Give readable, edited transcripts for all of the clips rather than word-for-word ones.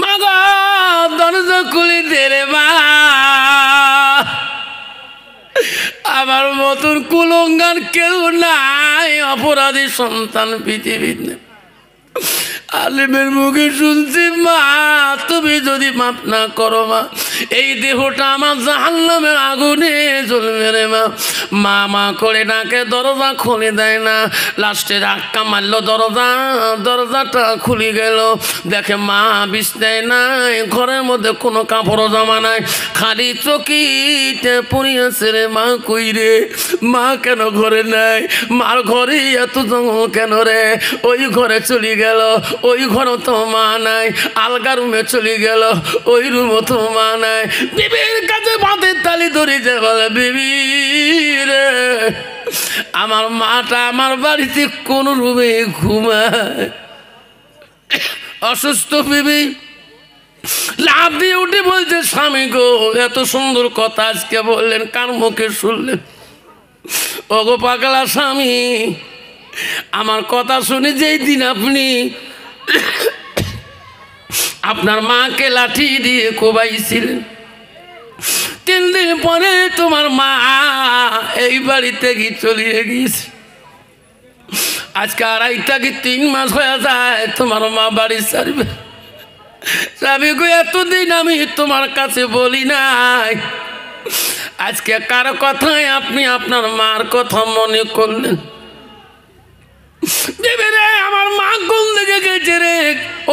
মা গো দরজা খুলে দে রে মা, আমার মতন কুলঙ্গার কেউ নাই, অপরাধী সন্তান পৃথিবীতে। আলিমের মুখে শুনছি মা তুমি যদি মাফ না করো মা, এই দেহটা আমার জাহান্নামের আগুনে জ্বলবে রে মা। মা মা করে ডাকে, দরজা খুলে দেয় না। লাস্টে ধাক্কা মারল, দরজাটা খুলে গেল। দেখে মা বিছনায় নাই, ঘরের মধ্যে কোনো কাপড় জামা নাই, খালি চকিতে পড়িয়েছে রে। মা কই রে? মা কেন ঘরে নাই? মার ঘরে এত জঙ্গল কেন রে? ওই ঘরে চলে গেল, ওই ঘরও তো মা নাই। আলগা রুমে চলে গেল, ওই রুমও তো মা নাই। বিবির কাছে ভাতের তালি ধরে যে বলে, বিবি রে আমার মাটা আমার বাড়িতে কোন রুমে ঘুমায়। অসুস্থ বিবি লাভ দিয়ে উঠে বলছে, স্বামী গো এত সুন্দর কথা আজকে বললেন, কার মুখে শুনলেন? ওগো পাগলা স্বামী, আমার কথা শুনে যেই দিন আপনি আপনার মাকে লাঠি দিয়ে কোবাইছিলেন, 3 দিন পরে তোমার মা এই বাড়িতে গিয়ে চলিয়ে গিয়েছে। আজকে 2.5 থেকে 3 মাস হয়ে যায় তোমার মা বাড়ি ছাড়বে। স্বামী গো এতদিন আমি তোমার কাছে বলি নাই, আজকে কার কথায় আপনি আপনার মার কথা মনে করলেন? রে আমার মা কোন দিকে গেছে রে?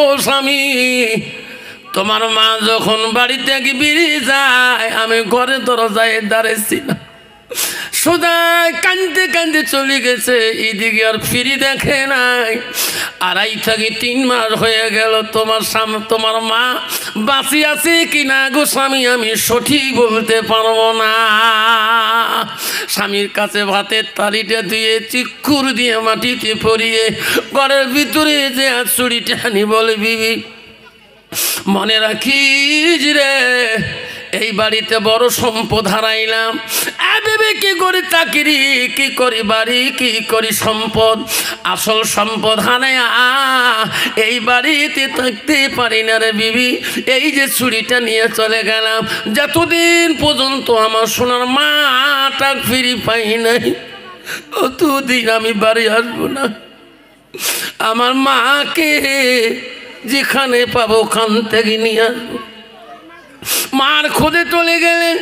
ও স্বামী, তোমার মা যখন বাড়ি থেকে বেরিয়ে যায় আমি ঘরে দরজায় দাঁড়িয়েছি না, সোজাই কান্দতে কান্দতে চলে গেছে, এইদিকে আর ফিরি দেখে নাই। 2.5 থেকে 3 মাস হয়ে গেল, তোমার মা বাঁচি আছে কিনা গো স্বামী আমি সঠিক বলতে পারবো না। স্বামীর কাছে ভাতের থালিটা দিয়ে চিক্ষুর দিয়ে মাটিতে পরিয়ে ঘরের ভিতরে যে চুরিটা আনি বলে, বিবি মনে রাখিস রে এই বাড়িতে বড় সম্পদ হারাইলাম। ভেবে কি করি চাকরি, কি করি বাড়ি, কি করি সম্পদ, আসল সম্পদ হারাইয়া এই বাড়িতে থাকতে পারি না রে বিবি। এই যে ছুরিটা নিয়ে চলে গেলাম, যতদিন পর্যন্ত আমার সোনার মাটা ফিরি পাই নাই ততদিন আমি বাড়ি আসবো না। আমার মাকে যেখানে পাবো ওখান থেকে নিয়ে আসবো। মার খোঁজে চলে গেলেন,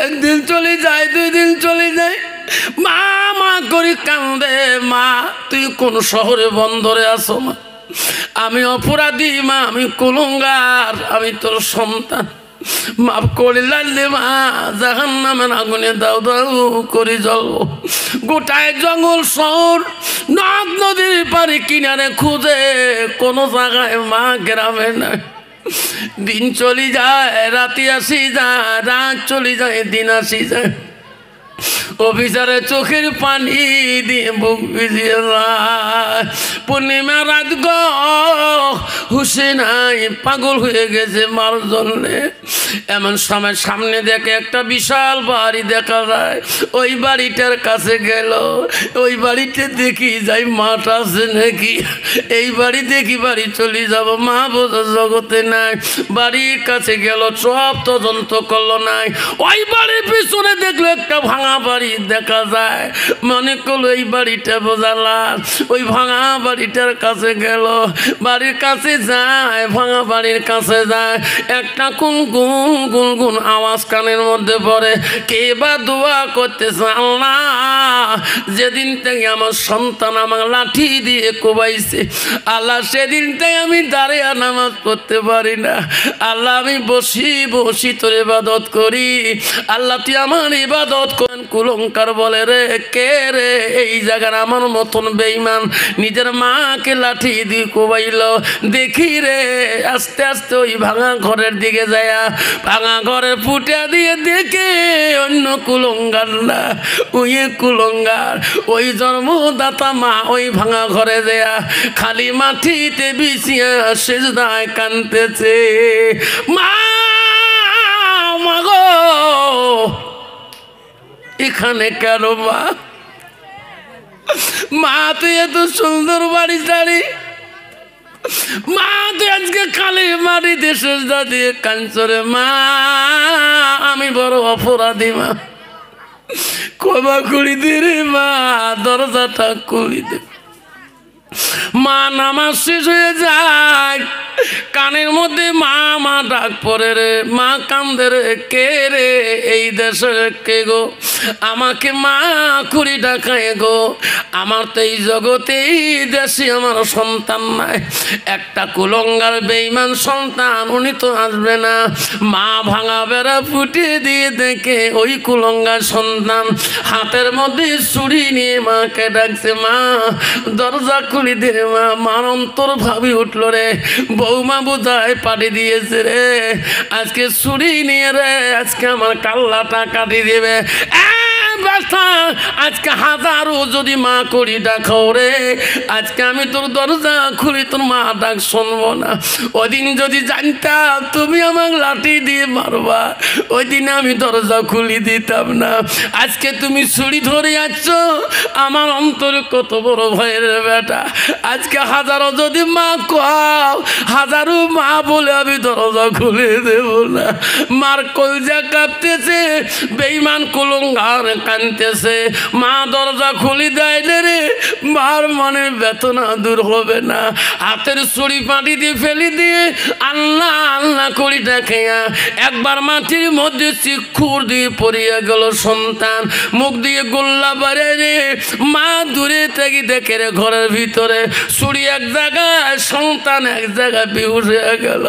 1 দিন চলে যায়, 2 দিন চলে যায়, মা মা করি কান্দে। মা তুই কোন শহরে বন্দরে আসো মা, আমি অপরাধী মা, আমি কুলঙ্গার, আমি তোর সন্তান, মাফ করে লাইলে মা, জাহান্নামের আগুনে দাও দাও করে জ্বলবো। গোটায় জঙ্গল শহর নদ নদীর পারে কিনারে খুঁজে কোনো জায়গায় মা গ্রামে নাই। দিন চলে যায়, রাতে আসি যায়, রাত চলে যায়, দিন আসি যায়। অফিসারের চোখের পানি দিয়ে বুক ভিজিয়ে যায়। পূর্ণিমা রাত গো হুসেনাই পাগল হয়ে গেছে মার জন্যে। এমন সময় সামনে দেখে একটা বিশাল বাড়ি দেখা যায়, ওই বাড়িটার কাছে গেল। ওই বাড়িতে দেখি যাই মাটা আছে নাকি, এই বাড়ি দেখি বাড়ি চলে যাব, মা বোঝার জগতে নাই। বাড়ির কাছে গেল, সব তদন্ত করলো নাই। ওই বাড়ির পিছনে দেখলো একটা ভাঙা বাড়ি দেখা যায়, মনে করলো এই বাড়িটা বোঝালাম। ওই ভাঙা বাড়িটার কাছে গেল, বাড়ির কাছে যায়, ভাঙা বাড়ির কাছে যায়, একটা গুনগুন গুনগুন আওয়াজ কানের মধ্যে পড়ে। কে বা দোয়া করতেছে, আল্লাহ যেদিন থেকে আমার সন্তান আমার লাঠি দিয়ে কোবাইছে আল্লাহ, সেদিনটাই আমি দাঁড়িয়ে নামাজ পড়তে পারি না। আল্লাহ আমি বসি বসি তোর ইবাদত করি, আল্লাহ তুই আমার ইবাদত করেন। কুলঙ্কার বলে, রে কে রে এই জায়গার আমার মতন বেঈমান নিজের মাকে লাঠি দিয়ে কোবাইল? দেখি রে আস্তে আস্তে ওই ভাঙা ঘরের দিকে যায়, ভাঙা ঘরের ফুটা দিয়ে দেখে অন্য কুলঙ্গার না, ওই কুলঙ্গার ওই জন্মদাতা মা ওই ভাঙা ঘরে দেয়া খালি মাটিতে বিছিয়া সেজদায় কাঁদতেছে। মা মাগো এখানে কেন মা? মা তুই এত সুন্দর বাড়ি ছাড়ি মা তুই আজকে খালি মাটিতে সেজদা দিয়ে কাঁদছরে মা, আমি বড় অপরাধী মা, ক্ষমা করি দে রে মা, দরজাটা খুলি দে। মা নামাজ শেষ হয়ে যায়, কানের মধ্যে মা মা ডাক পড়ে রে, মা কান্দে রে, কে রে এই দেশের কে গো, আমাকে মা কুড়ি ডাকায় গো, আমার তো এই জগতে এই দেশে আমার সন্তান নাই, একটা কুলঙ্গার বেঈমান সন্তান, উনি তো আসবে না। মা ভাঙা বেড়া ফুটিয়ে দিয়ে দেখে ওই কুলঙ্গার সন্তান হাতের মধ্যে ছুরি নিয়ে মাকে ডাকছে, মা দরজা খুলি দে মা। মার অন্তর ভাবি উঠল রে, বৌমা বোধহয় পাঠিয়ে দিয়েছে রে, আজকে ছুরি নিয়ে রে আজকে আমার কাল্লাটা কাটি দেবে। আজকে হাজারো যদি মা করি ডাকাও রে, আজকে আমি তোর দরজা খুলি তোর মা ডাক শুনবো না। ওদিন যদি জানতাম তুমি আমাকে লাঠি দিয়ে মারবা, ওই দিন আমি দরজা খুলি দিতাম না। আজকে তুমি ছুরি ধরে যাচ্ছ, আমার অন্তরে কত বড় ভয়ের বেটা। আজকে হাজারো যদি মা কও, হাজারো মা বলে আমি দরজা খুলে দেব না। মার কলজা কাঁপতেছে, বেঈমান কুলঙ্গার কাঁদতেছে, মা দরজা খুলি দেয় রে, মার মনের বেদনা দূর হবে না। হাতের ছুরি পাটি দিয়ে ফেলি দিয়ে আল্লাহ আল্লাহ করি দেখে একবার মাটির মধ্যে চিক্ষুর দিয়ে পড়িয়া গেল সন্তান, মুখ দিয়ে গোল্লা বাড়ে রে, মা দূরে থেকে দেখে রে ঘরের ভিতরে ছুরি এক জায়গায়, সন্তান এক জায়গায় বেহুশ হয়ে গেল।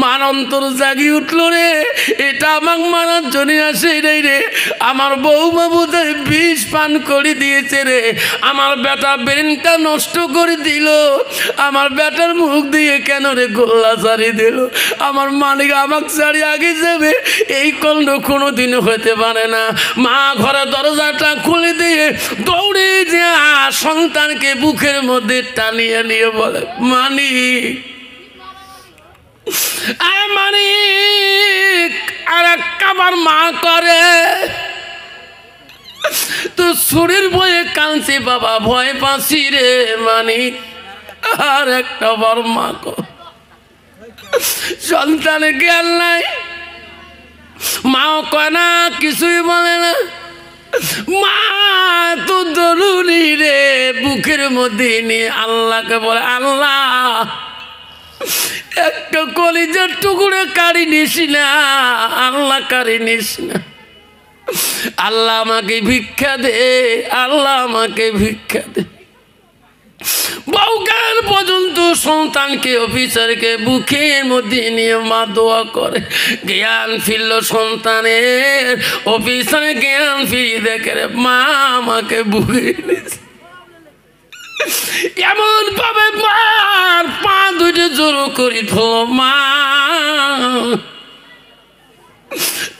মান অন্তর জাগি উঠলো রে, এটা আমাকে মারার জন্য আসে রে, আমার বউমা বোধহয় বিষ পান করে দিয়েছে রে, আমার বেটা ব্রেনটা নষ্ট করে দিল, আমার বেটার মুখ দিয়ে কেন রে গোল্লা ছাড়িয়ে দিল, আমার মালিক আমাকে ছাড়িয়ে আগে যাবে, এই কণ্ড কোনো দিন হতে পারে না। মা ঘরে দরজাটা খুলে দিয়ে দৌড়ে যা সন্তানকে বুকের মধ্যে টানিয়ে নিয়ে বলে, মানিক মানিক। আর একবার মা করে তো শরীর ভয়ে কাঁদছে, বাবা ভয় পাচ্ছি রে মানিক। আর একটা বার মা সন্তানের জ্ঞান নাই, মাও কয় না, কিছুই বলে না। মা তো জরুরি রে, বুকের মধ্যে নিয়ে আল্লাহকে বলে, আল্লাহ একটা কলিজার টুকরে কারি নিস না, আল্লাহ কারি নিস না, আল্লাহ আমাকে ভিক্ষা দে, আল্লাহ আমাকে ভিক্ষা দে। বহুকাল পর্যন্ত সন্তানকে অফিসারকে বুকের মধ্যে নিয়ে মা দোয়া করে, জ্ঞান ফিরল সন্তানের, অফিসার জ্ঞান ফিরে দেখে রে মা আমাকে বুকে নিয়েছে। এমন ভাবে মার পা দুটো জোর করি ধরো, মা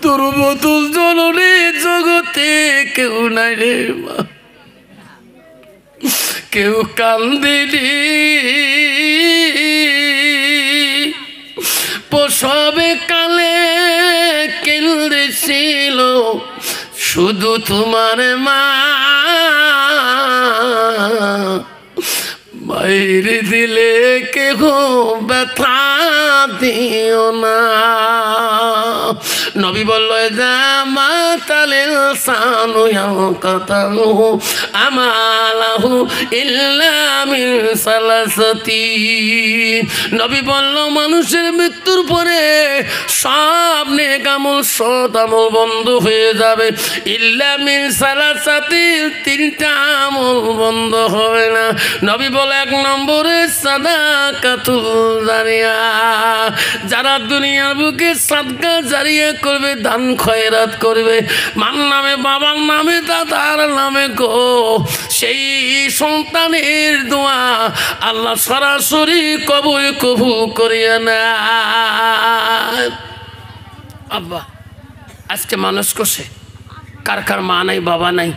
তোর মতন জননী জগতে কেউ নাই রে মা, কেউ কান্দিনি প্রসবে কালে কেঁদেছিল শুধু তোমার মা, বাইরে দিলে কেহ ব্যথা দিও না। নবী বলল, যা মাতালে সানু ইয়াকাতাহু আমালাহু ইল্লা মিন সালাসাতি। নবী বলল, মানুষের মৃত্যুর পরে সব নেক আমল সৎ আমল বন্ধ হয়ে যাবে, ইল্লা মিন সালাসাতি, তিনটা আমল বন্ধ হবে না। নবী বলে, এক নম্বরে সাদাকাতুল জারিয়া, যারা দুনিয়ার বুকে সাদকা জারিয়া করবে, দান খয়রাত করবে, মার নামে বাবার নামে দাদার নামে গো, সেই সন্তানের দোয়া আল্লাহ সরাসরি কবুল করিয়া না। আব্বা আজকে মানুষ করছে, কার কার মা নাই বাবা নাই,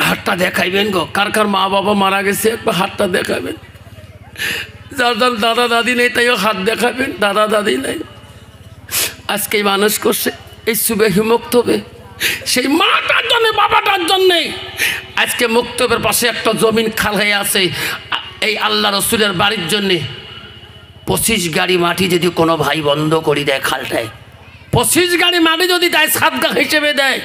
হাতটা দেখাইবেন গো, কার কার মা বাবা মারা গেছে একবার হাতটা দেখাবেন, যার যার দাদা দাদি নেই তাইও হাত দেখাবেন, দাদা দাদি নাই। আজকে মানুষ করছে এই সুবেহি মুক্তবে, সেই মাটার জন্যে বাবাটার জন্যে আজকে মুক্তবের পাশে একটা জমিন খাল হয়ে আছে, এই আল্লাহ রসুলের বাড়ির জন্যে 25 গাড়ি মাটি যদি কোনো ভাই বন্ধ করে দেয় খালটায়, 25 গাড়ি মাটি যদি দেয় সাদকা হিসেবে দেয়,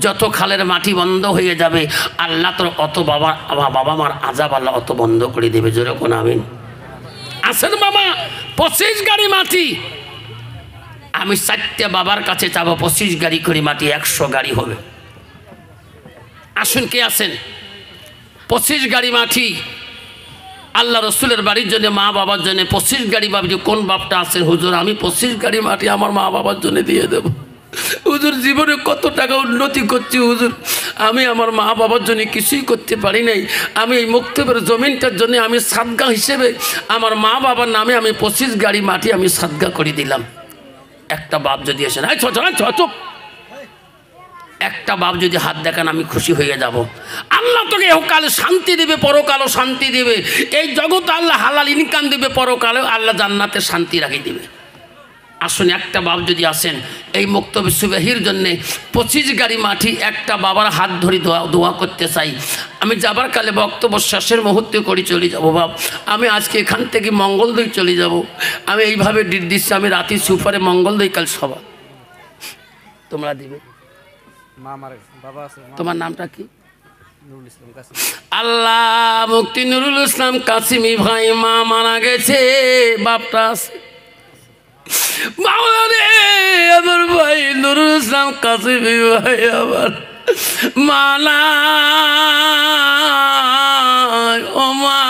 যত খালের মাটি বন্ধ হয়ে যাবে আল্লাহ তোর অত বাবা মার আযাব আল্লাহ অত বন্ধ করে দেবে। জোরে কোন আমিন। আসেন বাবা, 25 গাড়ি মাটি আমি 4টে বাবার কাছে চাবো, 25 গাড়ি করে মাটি 100 গাড়ি হবে। আসুন, কে আসেন? 25 গাড়ি মাটি আল্লাহ রসুলের বাড়ির জন্য, মা বাবার জন্য 25 গাড়ি ভাবছি। কোন বাপটা আছেন? হুজুর আমি 25 গাড়ি মাটি আমার মা বাবার জন্য দিয়ে দেব। হুজুর জীবনে কত টাকা উন্নতি করছি হুজুর, আমি আমার মা বাবার জন্য কিছুই করতে পারি নাই। আমি এই মুক্তবের জমিনটার জন্য আমি সাদগা হিসেবে আমার মা বাবার নামে আমি 25 গাড়ি মাটি আমি সাদগা করে দিলাম। একটা বাপ যদি এসে না চুপ, একটা বাপ যদি হাত দেখান আমি খুশি হয়ে যাব। আল্লাহ তোকে এহকালে শান্তি দেবে, পরকালও শান্তি দেবে। এই জগতে আল্লাহ হালাল ইনকাম দেবে, পরকালেও আল্লাহ জান্নাতে শান্তি রাখিয়ে দেবে। আসুন, একটা বাপ যদি আসেন এই মুক্তবে সুবাহির জন্যে 25 গাড়ি মাটি একটা বাবার হাত ধরে দোয়া করতে চাই। আমি যাবার কালে বক্তব্য শেষের মুহূর্তে করে চলে যাব। বাপ আমি আজকে এখান থেকে মঙ্গলদৈ চলে যাব। আমি এইভাবে দিচ্ছি, আমি রাতে সুপারে মঙ্গলদৈ কাল সভা তোমরা দিবে। তোমার নামটা কি? আল্লাহ মুক্তি নুরুল ইসলাম কাসিমি ভাই, মা মারা গেছে, বাপটা আছে। মাওলা রে, আমার ভাই নুরুল ইসলাম কাসিমি ভাই আমার মানা, ও মা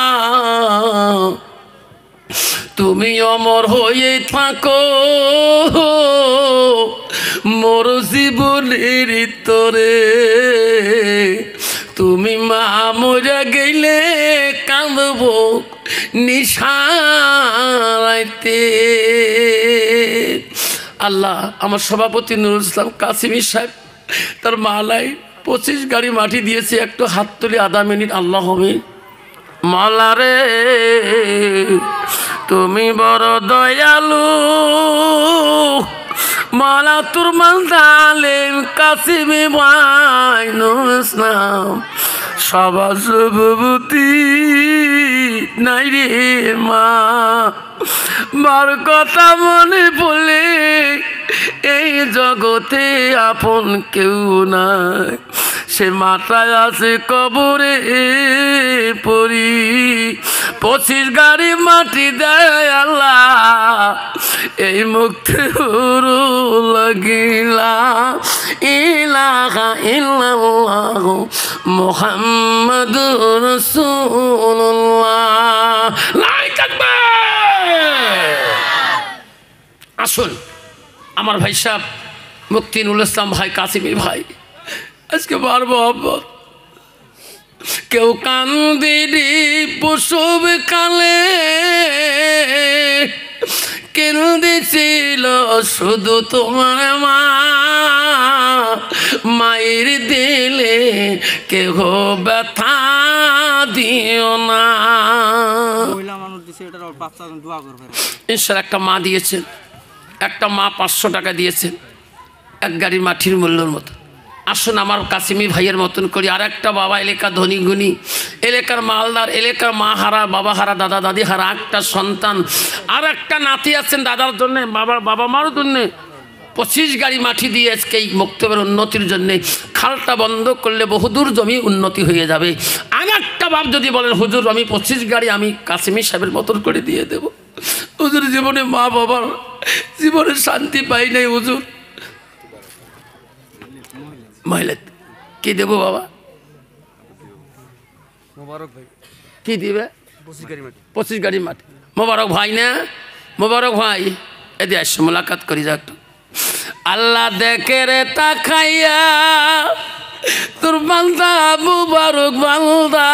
তুমি অমর হয়ে থাকো মোর জীবনের তরে। তুমি মা মরে গেলে কাঁদব নিশারাইতে। আল্লাহ আমার সভাপতি নুরুল ইসলাম কাসিমি সাহেব তার মালাই 25 গাড়ি মাটি দিয়েছে, একটু হাত তুলে আধা মিনিট আল্লাহ হবে। মালা রে তুমি বড় দয়ালু, মালা তোর মালেম কাসিমি ভাই নুরুল ইসলাম সভাপতি নাই রে মা। মার কথা মনে পড়লে এই জগতে আপন কেউ নাই, সে মাথায় আছে কবরে পড়ি। 25 গাড়ি মাটি দেয় আল্লাহ এই মুক্তি লাগিলা। ইলাহা ইল্লাল্লাহ মুহাম্মাদুর রাসূলুল্লাহ। আসুন আমার ভাই সাহেব মুক্তি নুরুল ইসলাম ভাই কাসিমি ভাই, আজকে বারবো আব্বত কেউ কান্দিনি প্রসব কালে, কেন্দেছিল শুধু তোমার মা। মায়ের দিলে কেহ ব্যথা দিও না। ইনশাআল্লাহ একটা মা দিয়েছেন, একটা মা 500 টাকা দিয়েছেন, 1 গাড়ি মাটির মূল্যর মতো। আসুন আমার কাসিমি ভাইয়ের মতন করি। আর একটা বাবা এলাকা ধনী গুণী, এলাকার মালদার, এলাকার মা হারা, বাবা হারা, দাদা দাদি হারা, একটা সন্তান আর একটা নাতি আছেন দাদার জন্যে, বাবা মার জন্যে 25 গাড়ি মাটি দিয়ে আজকে এই মুক্তবের উন্নতির জন্যে। খালটা বন্ধ করলে বহুদূর জমি উন্নতি হয়ে যাবে। আর একটা বাপ যদি বলেন হুজুর আমি 25 গাড়ি আমি কাসিমি সাহেবের মতন করে দিয়ে দেব। হুজুর জীবনে মা বাবার জীবনে শান্তি পাই নাই হুজুর। মহিলা কি দেবো বাবা? মোবারক ভাই কি দিবে? 25 গাড়ি মাটি। মোবারক ভাই না, মোবারক ভাই এদি আসো মোলাকাত করি যা একটু। আল্লাহ দেখে রে তাকাইয়া তোর বান্দা মোবারক বান্দা,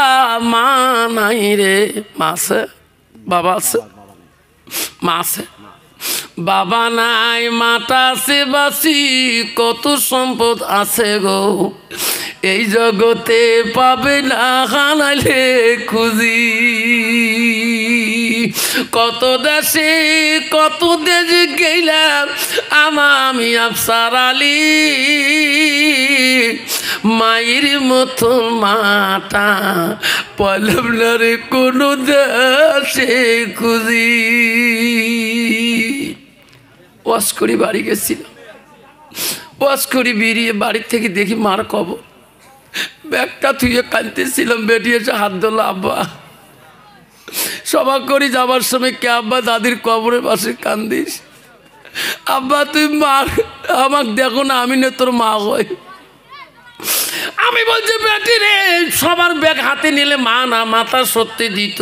মা নাই রে, মা আছে, বাবা আছে, মা আছে, বাবা নাই, মাটা আছে বাসি, কত সম্পদ আছে গো এই জগতে পাবে না হানাইলে খুঁজি। কত দেশে কত দেশ গেলাম আমি আফসার আলী, মায়ের মতন মাটা পাইলাম না রে কোনো দেশে খুঁজি। ওয়াশ করি বাড়ি গেছিলাম, ওয়াশ করি বেরিয়ে বাড়ির থেকে দেখি মার কবর। ব্যাগটা থুয়ে কাঁদতেছিলাম, বেটি এসে হাত ধরলো, আব্বা সভা করি যাবার সময় কে আব্বা দাদির কবরের পাশে কান্দিস? আব্বা তুই মা আমাকে দেখো না, আমি না তোর মা হই। আমি বলছি বেটি রে, সবার ব্যাগ হাতে নিলে মা না মাথা সত্যি দিত,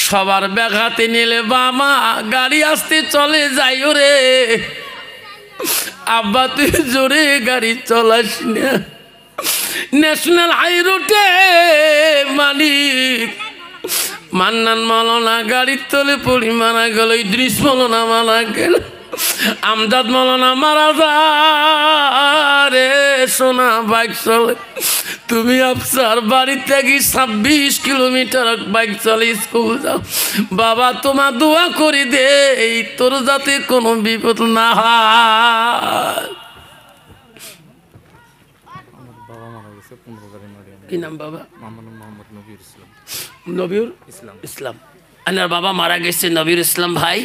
সবার ব্যাগ হাতে নিলে বাবা গাড়ি আসতে চলে যাই রে। আব্বা তুই জোরে গাড়ি চলাস না, ন্যাশনাল হাই রোডে মালিক মান্নান মৌলানা গাড়ির তলে পড়ি মারা গেল, ইদ্রিস মৌলানা মারা গেল, আমজাদ মৌলানা মারা যায় সোনা বাইক চলে। তুমি আফসার বাড়ি থেকে 26 কিলোমিটার বাইক চলে স্কুল যাও। বাবা তোমার দোয়া করে দে তোর যাতে কোনো বিপদ না হয়। কি নাম বাবা? নবীর ইসলাম। আনার বাবা মারা গেছে নবীর ইসলাম ভাই।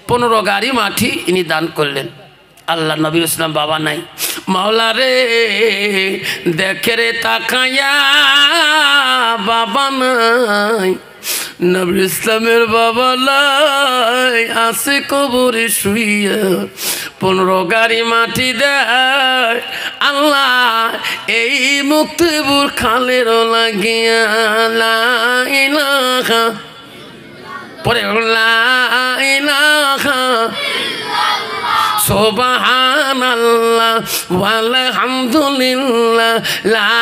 15 গাড়ি মাটি ইনি দান করলেন। আল্লাহ নবীর ইসলাম বাবা নাই, মাওলা রে দেখে রে তাকায়া বাবা নাই, নবীর ইসলামের বাবা নাই আছে কবরে শুইয়া। 15 গাড়ি মাটি দেয় আল্লাহ এই মুক্তিপুর খালের লাগিয়া। লা ইলাহা পরে লা ইলাহা সুবহানাল্লাহ ওয়ালহামদুলিল্লাহ লা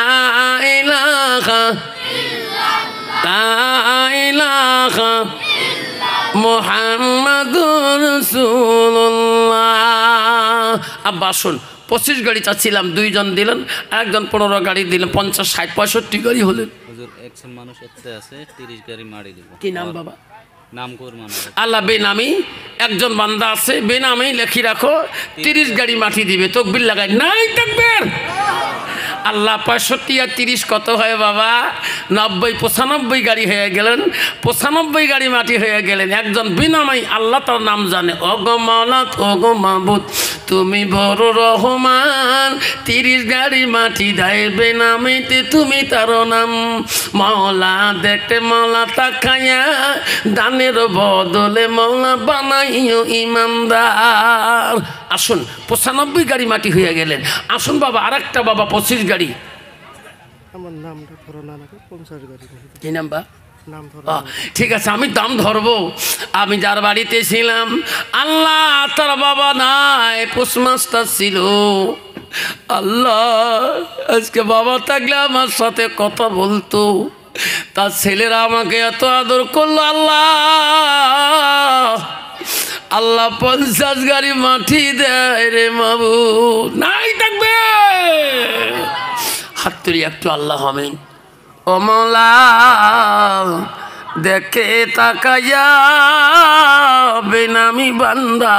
ইলাহা লা ইলাহা মুহাম্মাদুর রাসূলুল্লাহ। আব্বা শুন, 25 গাড়ি চাচ্ছিলাম, 2 জন দিলেন, একজন 15 গাড়ি দিলেন, 50, 60, 65 গাড়ি হলেন। হুজুর একজন মানুষ এতে আছে 30 গাড়ি মারি দিব। কি নাম বাবা? নাম করমান আল্লাহ বেনামি একজন বান্দা আছে, বেনামি লেখি রাখো, 30 গাড়ি মাটি দিবে। তকবীর লাগাই নাই তাকবীর। আল্লাহ 65 আর 30 কত হয় বাবা? 90, 95 গাড়ি হয়ে গেলেন, 95 গাড়ি মাটি হয়ে গেলেন। একজন বিনামাই আল্লাহ তার নাম জানে, ওগো মাওলা ওগো মাবুদ তুমি বড় রহমান। 30 গাড়ি মাটি দেয় বেনামিতে, তুমি তার নাম মাওলা। দেখতে মাওলা তাকায়া দানের বদলে মাওলা বানাইও ইমানদার। আসুন 95 গাড়ি মাটি হয়ে গেলেন। আসুন বাবা আরেকটা বাবা 25 গাড়ি। আমার নামটা ধরো না, 50 গাড়ি। কি নাম বা? নাম ধরো। ঠিক আছে আমি দাম ধরবো। আমি যার বাড়িতে ছিলাম আল্লাহ তার বাবা নাই, পোস্টমাস্টার ছিল। আল্লাহ আজকে বাবা থাকলে আমার সাথে কথা বলতো, তার ছেলেরা আমাকে এত আদর করলো। আল্লাহ আল্লাহ 50 গাড়ি মাটি দেয় রে মাবুদ। নাই থাকবে হাত তুলি একটু আল্লাহ আমিন। ও মাওলা দেখে তাকায়া বেনামি বান্দা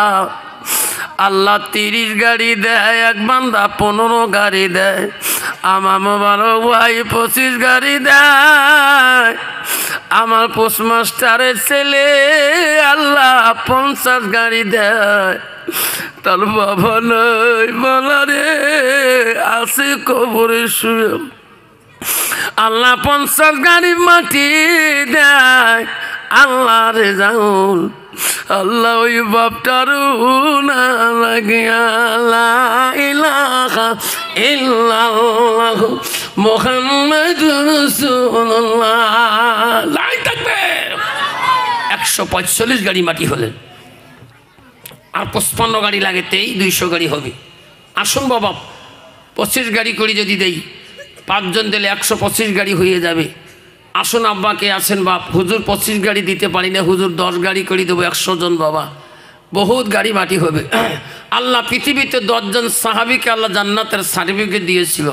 আল্লাহ 30 গাড়ি দেয়, এক বান্দা 15 গাড়ি দেয়। আমার মোবারক ভাই 25 গাড়ি দেয়। আমার পোস্টমাস্টারের ছেলে আল্লাহ 50 গাড়ি দেয়। তার বাবা নাই বলা রে আছে কবরে শুয়ে। আল্লাহ 50 গাড়ি মাটি দেয় আল্লাহ রে জাউল। আল্লাহ ওই বাপটারও না লাগিয়া লা ইলাহা ইল্লাল্লাহ মুহাম্মাদুর রাসূলুল্লাহ। লাই থাকবে 145 গাড়ি মাটি হলেন। আর 55 গাড়ি লাগে, 200 গাড়ি হবে। আসুন বাবা 25 গাড়ি করে যদি দেই, 5 জন দিলে 125 গাড়ি হয়ে যাবে। আসুন আব্বাকে আছেন বাপ, হুজুর 25 গাড়ি দিতে পারি না, হুজুর 10 গাড়ি করে দেবো, 100 জন বাবা, বহুত গাড়ি মাটি হবে। আল্লাহ পৃথিবীতে 10 জন সাহাবীকে আল্লাহ জান্নাতের সার্টিফিকেট দিয়েছিল।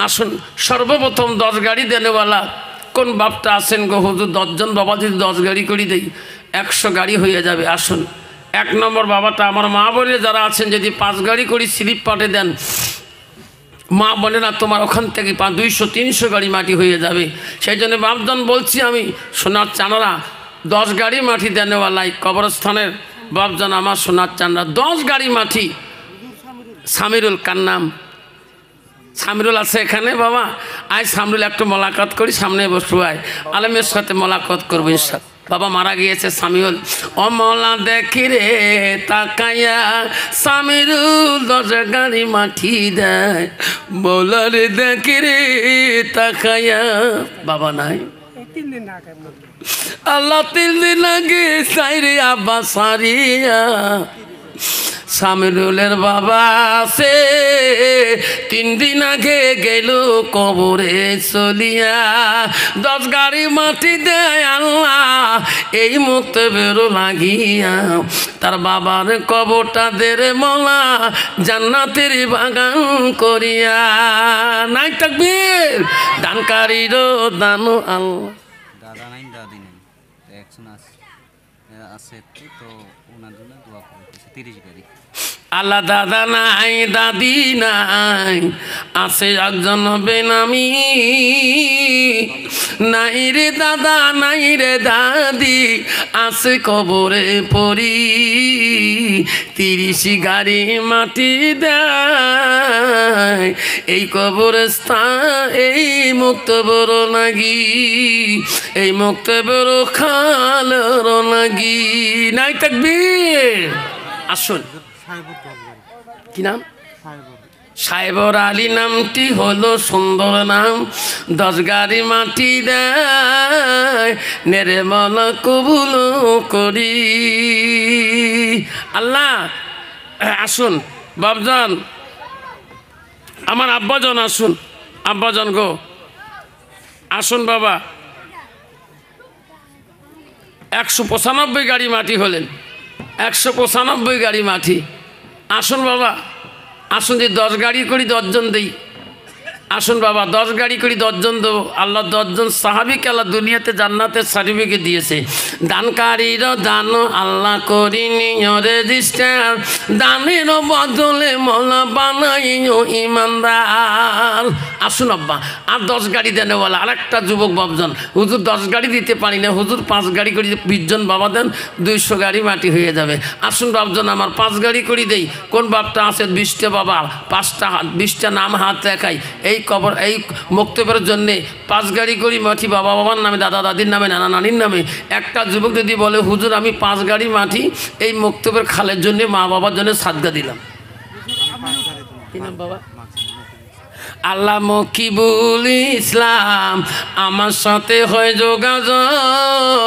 আসুন সর্বপ্রথম 10 গাড়ি দেনেওয়ালা কোন বাপটা আছেন গো? হুজুর 10 জন বাবা যদি 10 গাড়ি করে দেই 100 গাড়ি হয়ে যাবে। আসুন 1 নম্বর বাবাটা আমার মা বলে যারা আছেন যদি 5 গাড়ি করে স্লিপ পাঠে দেন মা বোনেরা তোমার ওখান থেকে 200-300 গাড়ি মাটি হয়ে যাবে। সেই জন্য বাপজান বলছি আমি, সোনার চানারা 10 গাড়ি মাটি দেনেওয়ালাই কবরস্থানের বাপজান আমার সোনার চানরা 10 গাড়ি মাটি। সামিরুল কার নাম? সামিরুল আছে এখানে বাবা? আয় সামিরুল একটু মোলাকাত করি, সামনে বসু আয়, আলেমের সাথে মোলাকাত করবো ইনশাআল্লাহ। বাবা মারা গিয়েছে সামিউল। ও মলা দেখি রে তাকায়া সামিরুল 10 গাড়ি মাটি দেয়, বলারে দেখি রে তাকায়া। বাবা নাই, আল্লাহ 3 দিন আগে সাইরে আব্বা সারিয়া। সামিরুলের বাবা আছে 3 দিন আগে গেল কবরে চলিয়া। 10 গাড়ি মাটি দেয় আল্লাহ এই মুক্ত বেরো লাগিয়া। তার বাবার কবরটা দেরে মলা জান্নাতের বাগান করিয়া। নাই তাকবীর। দানকারীরও দানো আল্লাহ। দাদা নাই দাদি নেই, একজন আছে তো ওনার জন্য দোয়া করতেছে 30 গাড়ি। আল্লাহ দাদা নাই দাদি নাই, আছে একজন বেনামি। নাই রে দাদা নাই রে দাদি, আছে কবরে পড়ি। 30 গাড়ি মাটি দেয় এই কবরস্থান, এই মুক্ত বড় নাগি, এই মুক্ত বড় খালর নাগি। নাই তাকবীর। আসুন, কি নাম? সাহেবর আলী নামটি হলো সুন্দর নাম। 10 গাড়ি মাটি দেয় নেরে মলা কবুল করি। আল্লাহ আসুন বাবজান, আমার আব্বাজন আসুন, আব্বাজন গো আসুন বাবা। 195 গাড়ি মাটি হলেন, 195 গাড়ি মাটি। আসুন বাবা, আসুন যে 10 গাড়ি করে 10 জন দেই। আসুন বাবা, 10 গাড়ি করে 10 জন দেবো। আল্লাহ 10 জন সাহাবীকে আল্লাহ দুনিয়াতে জান্নাতের সার্টিফিকেট দিয়েছে। দানকারীর দান আল্লাহ করিনি রেজিস্টার, দানের বদলে মলা বানাইও ইমানদার। আসুন আব্বা, আর 10 গাড়ি দেন বলা। আরেকটা যুবক বাবজন, হুজুর 10 গাড়ি দিতে পারি না, হুজুর 5 গাড়ি করে 20 জন বাবা দেন, 200 গাড়ি মাটি হয়ে যাবে। আসুন বাবজন, আমার 5 গাড়ি করে দেই। কোন বাপটা আছে 20টা বাবা, 20টা নাম হাত দেখাই। এই কবর, এই মক্তবের জন্যে 5 গাড়ি করি মাটি বাবা বাবার নামে, দাদা দাদির নামে, নানা নানির নামে। একটা যুবক যদি বলে হুজুর আমি 5 গাড়ি মাটি এই মক্তবের খালের জন্য, মা বাবার জন্য সাদগা দিলাম। কি নাম বাবা? আল্লাহ মকিবুল ইসলাম আমার সাথে হয় যোগাযোগ।